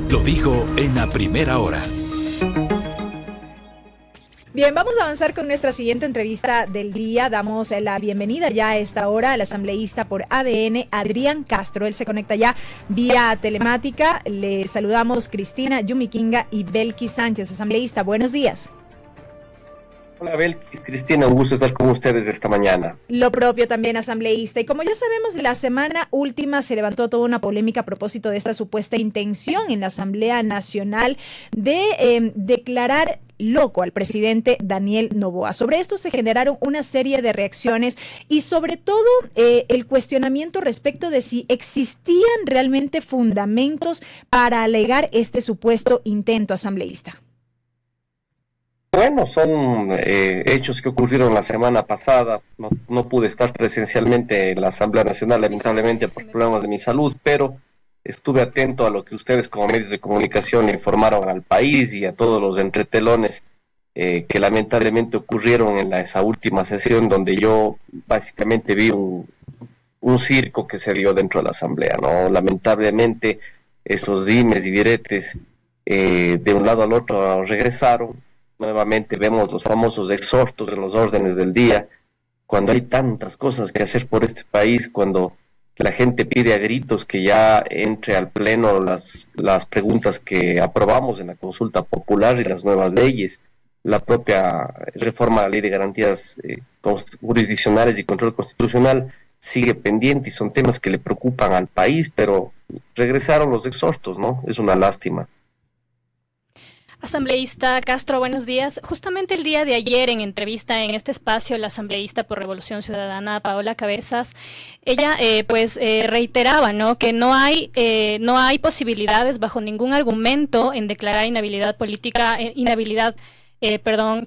lo dijo en la primera hora. Bien, vamos a avanzar con nuestra siguiente entrevista del día. Damos la bienvenida ya a esta hora al asambleísta por ADN, Adrián Castro. Él se conecta ya vía telemática. Le saludamos Cristina Yumikinga y Belkis Sánchez, asambleísta. Buenos días. Hola Belkis, Cristina, un gusto estar con ustedes esta mañana. Lo propio también, asambleísta. Y como ya sabemos, la semana última se levantó toda una polémica a propósito de esta supuesta intención en la Asamblea Nacional de declarar loco al presidente Daniel Noboa. Sobre esto se generaron una serie de reacciones y sobre todo el cuestionamiento respecto de si existían realmente fundamentos para alegar este supuesto intento, asambleísta. Bueno, son hechos que ocurrieron la semana pasada. No pude estar presencialmente en la Asamblea Nacional, lamentablemente, por problemas de mi salud, pero estuve atento a lo que ustedes como medios de comunicación informaron al país y a todos los entretelones que lamentablemente ocurrieron en esa última sesión, donde yo básicamente vi un circo que se dio dentro de la Asamblea, ¿no? Lamentablemente esos dimes y diretes de un lado al otro regresaron. Nuevamente vemos los famosos exhortos en los órdenes del día, cuando hay tantas cosas que hacer por este país, cuando la gente pide a gritos que ya entre al pleno las preguntas que aprobamos en la consulta popular y las nuevas leyes, la propia reforma a la ley de garantías jurisdiccionales y control constitucional sigue pendiente y son temas que le preocupan al país, pero regresaron los exhortos, ¿no? Es una lástima. Asambleísta Castro, buenos días. Justamente el día de ayer, en entrevista en este espacio, la asambleísta por Revolución Ciudadana, Paola Cabezas, ella reiteraba, ¿no?, que no hay posibilidades bajo ningún argumento en declarar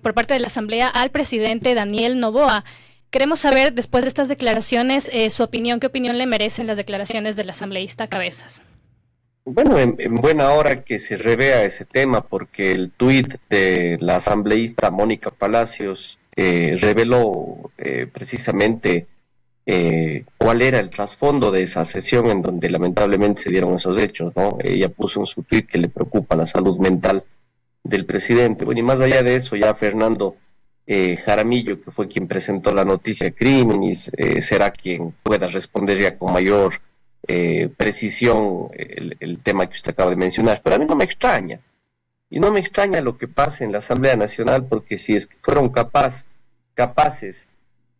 por parte de la Asamblea al presidente Daniel Noboa. Queremos saber, después de estas declaraciones, su opinión, ¿qué opinión le merecen las declaraciones del asambleísta Cabezas? Bueno, en buena hora que se revea ese tema, porque el tuit de la asambleísta Mónica Palacios reveló precisamente cuál era el trasfondo de esa sesión en donde lamentablemente se dieron esos hechos, ¿no? Ella puso en su tuit que le preocupa la salud mental del presidente. Bueno, y más allá de eso, ya Fernando Jaramillo, que fue quien presentó la noticia Criminis, será quien pueda responder ya con mayor precisión el tema que usted acaba de mencionar, pero a mí no me extraña, y no me extraña lo que pasa en la Asamblea Nacional, porque si es que fueron capaces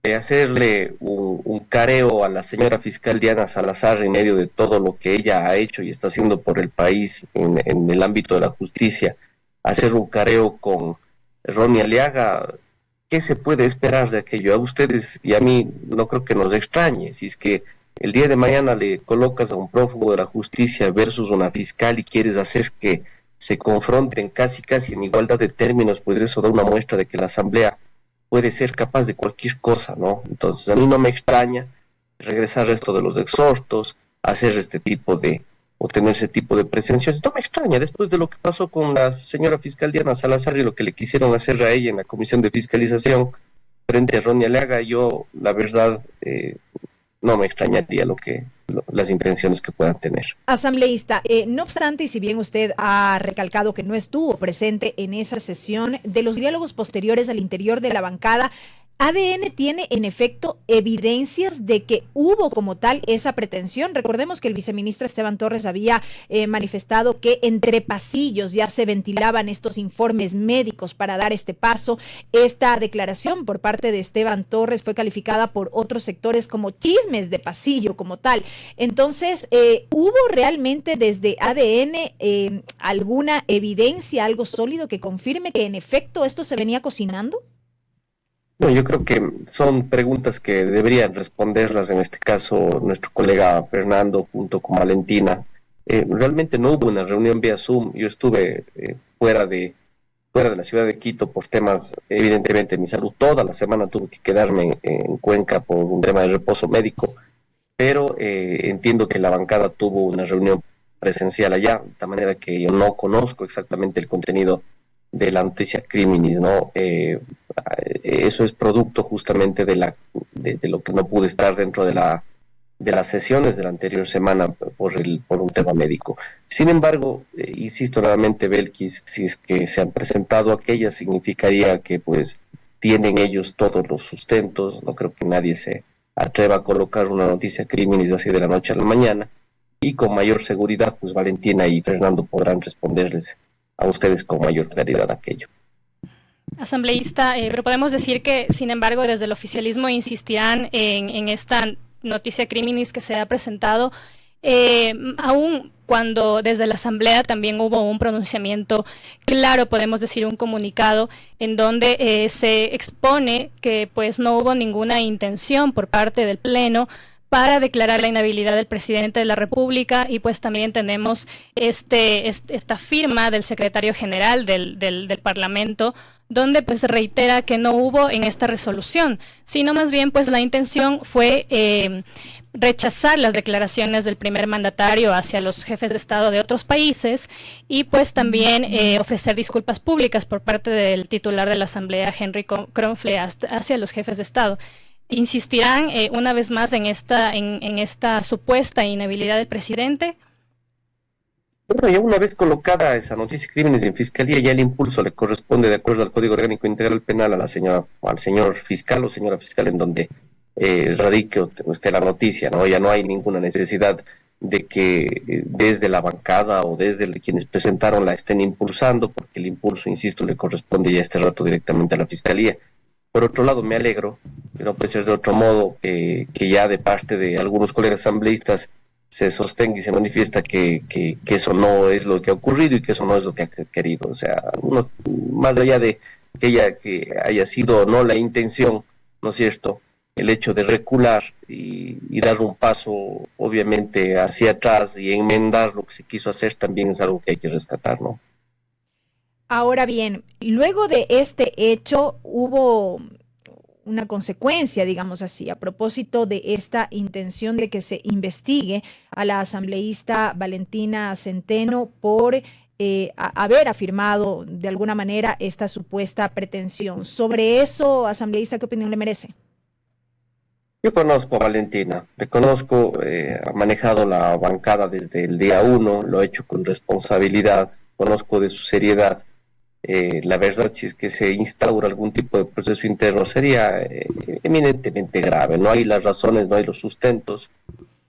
de hacerle un careo a la señora fiscal Diana Salazar en medio de todo lo que ella ha hecho y está haciendo por el país en el ámbito de la justicia, hacer un careo con Ronnie Aliaga, ¿qué se puede esperar de aquello? A ustedes y a mí no creo que nos extrañe, si es que el día de mañana le colocas a un prófugo de la justicia versus una fiscal y quieres hacer que se confronten casi en igualdad de términos, pues eso da una muestra de que la Asamblea puede ser capaz de cualquier cosa, ¿no? Entonces a mí no me extraña regresar esto de los exhortos, hacer o tener ese tipo de presencias. No me extraña, después de lo que pasó con la señora fiscal Diana Salazar y lo que le quisieron hacer a ella en la Comisión de Fiscalización frente a Ronnie Aliaga, yo la verdad no me extrañaría las intenciones que puedan tener. Asambleísta, no obstante, y si bien usted ha recalcado que no estuvo presente en esa sesión, de los diálogos posteriores al interior de la bancada, ADN tiene en efecto evidencias de que hubo como tal esa pretensión. Recordemos que el viceministro Esteban Torres había manifestado que entre pasillos ya se ventilaban estos informes médicos para dar este paso. Esta declaración por parte de Esteban Torres fue calificada por otros sectores como chismes de pasillo como tal. Entonces, ¿hubo realmente desde ADN alguna evidencia, algo sólido que confirme que en efecto esto se venía cocinando? No, yo creo que son preguntas que deberían responderlas en este caso nuestro colega Fernando junto con Valentina. Realmente no hubo una reunión vía Zoom. Yo estuve fuera de la ciudad de Quito por temas, evidentemente, de mi salud. Toda la semana tuve que quedarme en Cuenca por un tema de reposo médico, pero entiendo que la bancada tuvo una reunión presencial allá, de tal manera que yo no conozco exactamente el contenido de la noticia Criminis, ¿no? Eso es producto justamente de lo que no pude estar dentro de la de las sesiones de la anterior semana por un tema médico. Sin embargo, insisto nuevamente, Belkis, si es que se han presentado aquellas, significaría que pues tienen ellos todos los sustentos. No creo que nadie se atreva a colocar una noticia crímenes así de la noche a la mañana, y con mayor seguridad, pues Valentina y Fernando podrán responderles a ustedes con mayor claridad aquello. Asambleísta, pero podemos decir que, sin embargo, desde el oficialismo insistirán en esta noticia criminis que se ha presentado, aún cuando desde la Asamblea también hubo un pronunciamiento claro, podemos decir un comunicado, en donde se expone que pues no hubo ninguna intención por parte del Pleno para declarar la inhabilidad del presidente de la República, y pues también tenemos esta firma del secretario general del Parlamento, donde pues reitera que no hubo en esta resolución, sino más bien pues la intención fue rechazar las declaraciones del primer mandatario hacia los jefes de Estado de otros países, y pues también ofrecer disculpas públicas por parte del titular de la Asamblea, Henry Kronfle, hacia los jefes de Estado. ¿Insistirán una vez más en esta supuesta inhabilidad del presidente? Bueno, ya una vez colocada esa noticia de crímenes en Fiscalía, ya el impulso le corresponde, de acuerdo al Código Orgánico Integral Penal, al señor fiscal o señora fiscal en donde radique o esté la noticia, ¿no? Ya no hay ninguna necesidad de que desde la bancada o desde quienes presentaron la estén impulsando, porque el impulso, insisto, le corresponde ya este rato directamente a la Fiscalía. Por otro lado, me alegro, no puede ser de otro modo, que ya de parte de algunos colegas asambleístas se sostenga y se manifiesta que eso no es lo que ha ocurrido y que eso no es lo que ha querido. O sea, más allá de que haya sido o no la intención, ¿no es cierto?, el hecho de recular y dar un paso, obviamente, hacia atrás y enmendar lo que se quiso hacer, también es algo que hay que rescatar, ¿no? Ahora bien, luego de este hecho hubo una consecuencia, digamos así, a propósito de esta intención de que se investigue a la asambleísta Valentina Centeno por haber afirmado de alguna manera esta supuesta pretensión. Sobre eso, asambleísta, ¿qué opinión le merece? Yo conozco a Valentina, le conozco, ha manejado la bancada desde el día 1, lo ha hecho con responsabilidad, conozco de su seriedad. La verdad, si es que se instaura algún tipo de proceso interno, sería eminentemente grave. No hay las razones, no hay los sustentos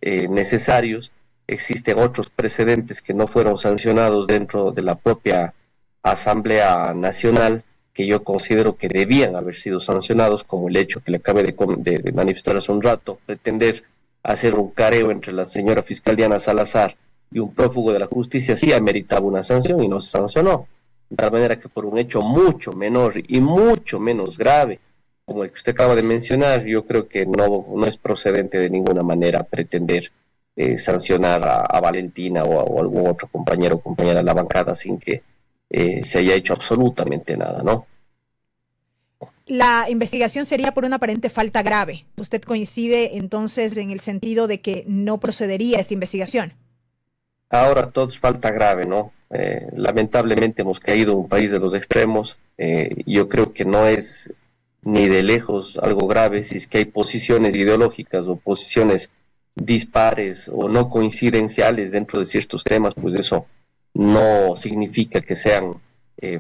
necesarios. Existen otros precedentes que no fueron sancionados dentro de la propia Asamblea Nacional, que yo considero que debían haber sido sancionados, como el hecho que le acabé de manifestar hace un rato, pretender hacer un careo entre la señora fiscal Diana Salazar y un prófugo de la justicia sí ameritaba una sanción y no se sancionó. De tal manera que por un hecho mucho menor y mucho menos grave, como el que usted acaba de mencionar, yo creo que no es procedente de ninguna manera pretender sancionar a Valentina o a algún otro compañero o compañera de la bancada sin que se haya hecho absolutamente nada, ¿no? La investigación sería por una aparente falta grave. ¿Usted coincide entonces en el sentido de que no procedería esta investigación? Ahora todo es falta grave, ¿no? Lamentablemente hemos caído en un país de los extremos. Yo creo que no es ni de lejos algo grave si es que hay posiciones ideológicas o posiciones dispares o no coincidenciales dentro de ciertos temas, pues eso no significa que sean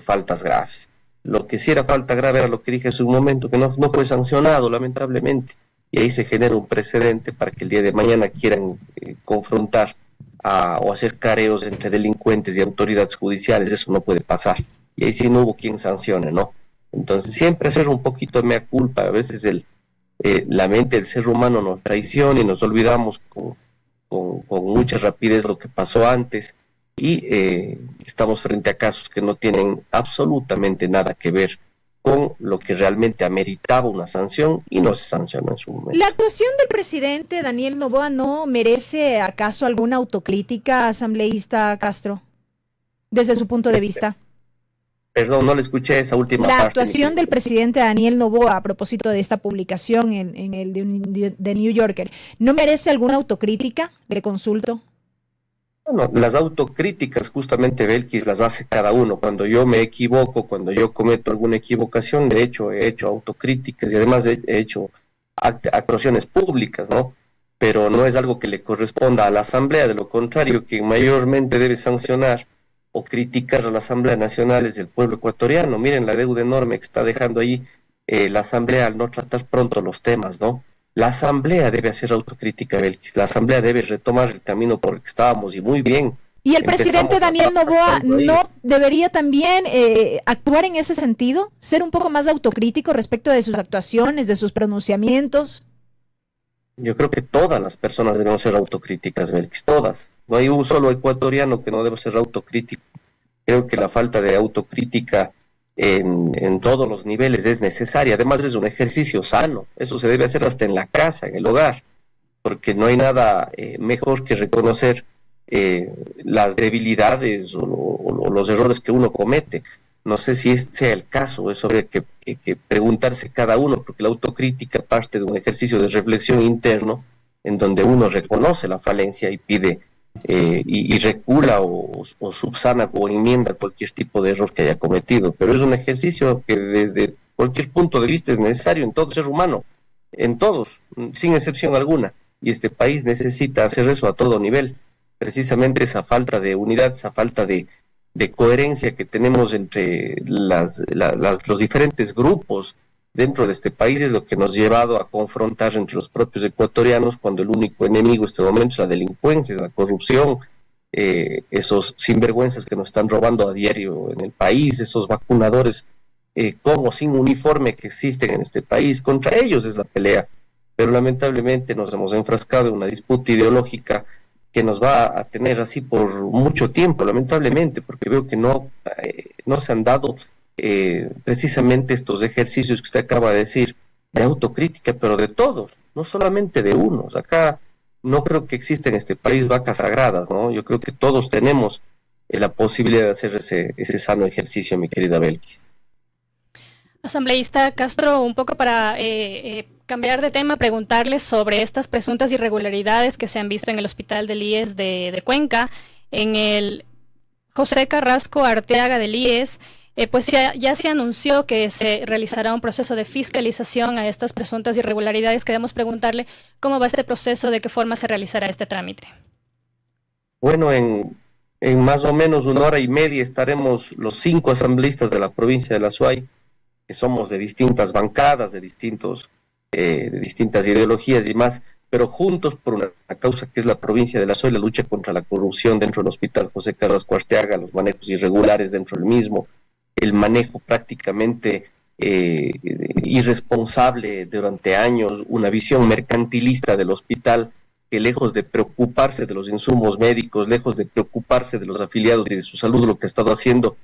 faltas graves. Lo que sí era falta grave era lo que dije hace un momento, que no fue sancionado, lamentablemente, y ahí se genera un precedente para que el día de mañana quieran confrontar o hacer careos entre delincuentes y autoridades judiciales. Eso no puede pasar, y ahí sí no hubo quien sancione, ¿no? Entonces siempre hacer un poquito de mea culpa. A veces la mente del ser humano nos traiciona y nos olvidamos con mucha rapidez lo que pasó antes, y estamos frente a casos que no tienen absolutamente nada que ver con lo que realmente ameritaba una sanción y no se sancionó en su momento. ¿La actuación del presidente Daniel Noboa no merece acaso alguna autocrítica, asambleísta Castro, desde su punto de vista? Perdón, no le escuché esa última parte. La actuación del presidente Daniel Noboa a propósito de esta publicación en el de New Yorker, ¿no merece alguna autocrítica? Le consulto. Bueno, las autocríticas justamente Belkis las hace cada uno. Cuando yo me equivoco, cuando yo cometo alguna equivocación, de hecho he hecho autocríticas y además he hecho actuaciones públicas, ¿no? pero no es algo que le corresponda a la Asamblea. De lo contrario, quien mayormente debe sancionar o criticar a la Asamblea Nacional es el pueblo ecuatoriano. Miren la deuda enorme que está dejando ahí la Asamblea al no tratar pronto los temas, ¿no? La Asamblea debe hacer autocrítica, Belkis. La Asamblea debe retomar el camino por el que estábamos, y muy bien. ¿Y el presidente Daniel Noboa no debería también actuar en ese sentido? ¿Ser un poco más autocrítico respecto de sus actuaciones, de sus pronunciamientos? Yo creo que todas las personas debemos ser autocríticas, Belkis, todas. No hay un solo ecuatoriano que no deba ser autocrítico. Creo que la falta de autocrítica en todos los niveles es necesaria. Además es un ejercicio sano. Eso se debe hacer hasta en la casa, en el hogar, porque no hay nada mejor que reconocer las debilidades o los errores que uno comete. No sé si este sea el caso, eso habría que preguntarse cada uno, porque la autocrítica parte de un ejercicio de reflexión interno en donde uno reconoce la falencia y pide y recula o subsana o enmienda cualquier tipo de error que haya cometido. Pero es un ejercicio que desde cualquier punto de vista es necesario en todo ser humano, en todos, sin excepción alguna, y este país necesita hacer eso a todo nivel. Precisamente esa falta de unidad, esa falta de coherencia que tenemos entre los diferentes grupos dentro de este país es lo que nos ha llevado a confrontar entre los propios ecuatorianos, cuando el único enemigo en este momento es la delincuencia, la corrupción, esos sinvergüenzas que nos están robando a diario en el país, esos vacunadores con o sin uniforme que existen en este país. Contra ellos es la pelea, pero lamentablemente nos hemos enfrascado en una disputa ideológica que nos va a tener así por mucho tiempo, lamentablemente, porque veo que no se han dado precisamente estos ejercicios que usted acaba de decir, de autocrítica, pero de todos, no solamente de unos. Acá no creo que exista en este país vacas sagradas, ¿no? Yo creo que todos tenemos la posibilidad de hacer ese sano ejercicio, mi querida Belkis. Asambleísta Castro, un poco para cambiar de tema, preguntarles sobre estas presuntas irregularidades que se han visto en el hospital del IES de Cuenca, en el José Carrasco Arteaga del IES. Pues ya se anunció que se realizará un proceso de fiscalización a estas presuntas irregularidades. Queremos preguntarle cómo va este proceso, de qué forma se realizará este trámite. Bueno, en más o menos 1 hora y media estaremos los 5 asambleístas de la provincia de La Suay, que somos de distintas bancadas, de distintas ideologías y más, pero juntos por una causa que es la provincia de La Suay, la lucha contra la corrupción dentro del hospital José Carrasco Arteaga, los manejos irregulares dentro del mismo, el manejo prácticamente irresponsable durante años, una visión mercantilista del hospital que, lejos de preocuparse de los insumos médicos, lejos de preocuparse de los afiliados y de su salud, lo que ha estado haciendo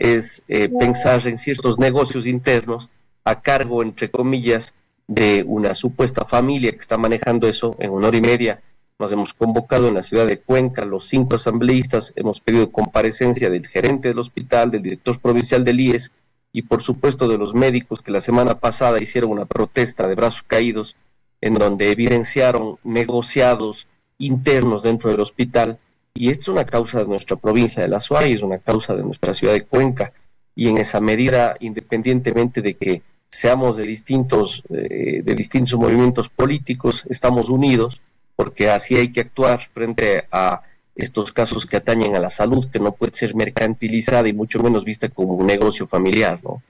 es pensar en ciertos negocios internos a cargo, entre comillas, de una supuesta familia que está manejando eso. En 1 hora y media nos hemos convocado en la ciudad de Cuenca, los 5 asambleístas, hemos pedido comparecencia del gerente del hospital, del director provincial del IES y por supuesto de los médicos que la semana pasada hicieron una protesta de brazos caídos en donde evidenciaron negociados internos dentro del hospital. Y esto es una causa de nuestra provincia de La Suay, es una causa de nuestra ciudad de Cuenca, y en esa medida, independientemente de que seamos de distintos movimientos políticos, estamos unidos, porque así hay que actuar frente a estos casos que atañen a la salud, que no puede ser mercantilizada y mucho menos vista como un negocio familiar, ¿no?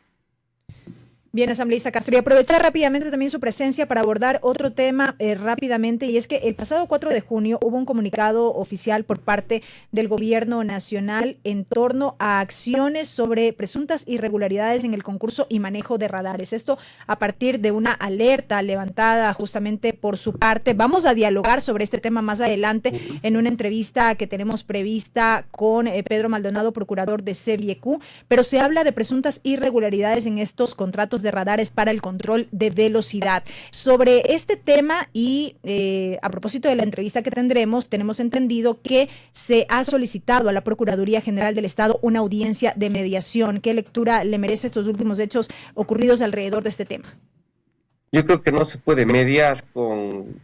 Bien, asambleísta Castro, y aprovechar rápidamente también su presencia para abordar otro tema rápidamente, y es que el pasado 4 de junio hubo un comunicado oficial por parte del gobierno nacional en torno a acciones sobre presuntas irregularidades en el concurso y manejo de radares. Esto a partir de una alerta levantada justamente por su parte. Vamos a dialogar sobre este tema más adelante en una entrevista que tenemos prevista con Pedro Maldonado, procurador de CEBIEQ, pero se habla de presuntas irregularidades en estos contratos de radares para el control de velocidad. Sobre este tema y a propósito de la entrevista que tendremos, tenemos entendido que se ha solicitado a la Procuraduría General del Estado una audiencia de mediación. ¿Qué lectura le merece estos últimos hechos ocurridos alrededor de este tema? Yo creo que no se puede mediar con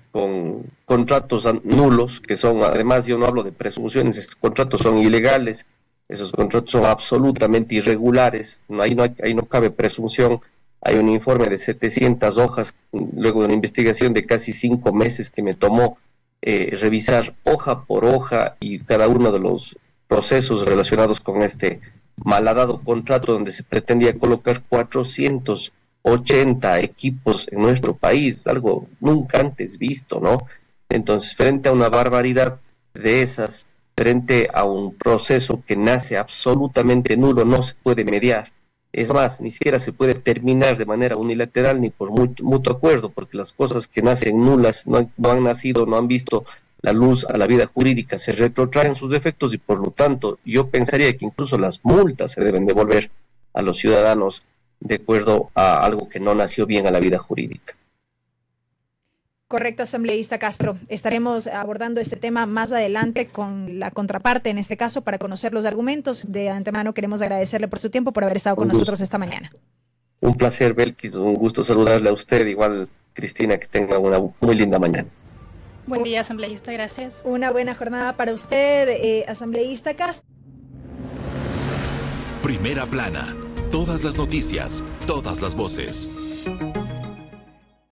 contratos nulos, que son, además yo no hablo de presunciones, estos contratos son ilegales, esos contratos son absolutamente irregulares, ahí no cabe presunción. Hay un informe de 700 hojas, luego de una investigación de casi 5 meses que me tomó revisar hoja por hoja y cada uno de los procesos relacionados con este malhadado contrato donde se pretendía colocar 480 equipos en nuestro país, algo nunca antes visto, ¿no? Entonces, frente a una barbaridad de esas, frente a un proceso que nace absolutamente nulo, no se puede mediar. Es más, ni siquiera se puede terminar de manera unilateral ni por mutuo acuerdo, porque las cosas que nacen nulas no han nacido, no han visto la luz a la vida jurídica, se retrotraen sus efectos y por lo tanto yo pensaría que incluso las multas se deben devolver a los ciudadanos de acuerdo a algo que no nació bien a la vida jurídica. Correcto, asambleísta Castro. Estaremos abordando este tema más adelante con la contraparte, en este caso, para conocer los argumentos. De antemano queremos agradecerle por su tiempo, por haber estado con nosotros esta mañana. Un placer, Belkis. Un gusto saludarle a usted. Igual, Cristina, que tenga una muy linda mañana. Buen día, asambleísta. Gracias. Una buena jornada para usted, asambleísta Castro. Primera plana. Todas las noticias, todas las voces.